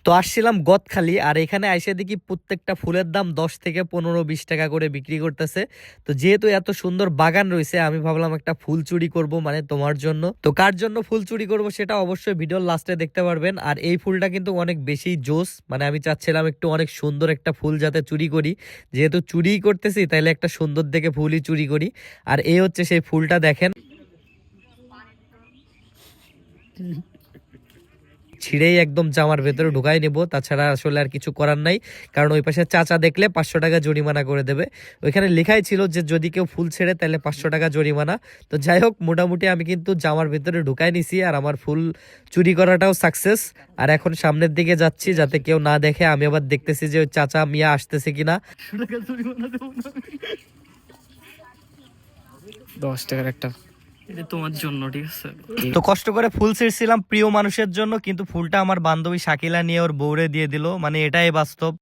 তো আসছিলাম গদখালি, আর এখানে আইসে দেখি প্রত্যেকটা ফুলের দাম 10 থেকে 15-20 টাকা করে বিক্রি করতেছে। তো যেহেতু এত সুন্দর বাগান রয়েছে, আমি ভাবলাম একটা ফুল চুরি করব, মানে তোমার জন্য। তো কার জন্য ফুল চুরি করব সেটা অবশ্যই ভিডিওর লাস্টে দেখতে পারবেন। আর এই ফুলটা কিন্তু অনেক বেশি জোস, মানে আমি চাচ্ছিলাম একটু অনেক সুন্দর একটা ফুল যাতে চুরি করি। যেহেতু চুরিই করতেছি, তাইলে একটা সুন্দর দেখে ফুলই চুরি করি। আর এই হচ্ছে সেই ফুলটা, দেখেন ছিঁড়েই একদম জামার ভেতরে ঢুকাই নেব, তাছাড়া আসলে আর কিছু করার নাই। কারণ ওই পাশে চাচা দেখলে 500 টাকা জরিমানা করে দেবে। ওইখানে লেখাই ছিল যে যদি কেউ ফুল ছেড়ে তাহলে 500 টাকা জরিমানা। তো যাই হোক, মোটামুটি আমি কিন্তু জামার ভেতরে ঢুকাই নিছি, আর আমার ফুল চুরি করাটাও সাকসেস। আর এখন সামনের দিকে যাচ্ছি যাতে কেউ না দেখে। আমি আবার দেখতেছি যে ওই চাচা মিয়া আসতেছে কিনা। 10 টাকার একটা, এটা তোমার জন্য, ঠিক আছে? তো কষ্ট করে ফুল ছিঁড়ছিলাম প্রিয় মানুষের জন্য, কিন্তু ফুলটা আমার বান্ধবী শাকিলা নিয়ে ওর বউরে দিয়ে দিল, মানে এটাই বাস্তব।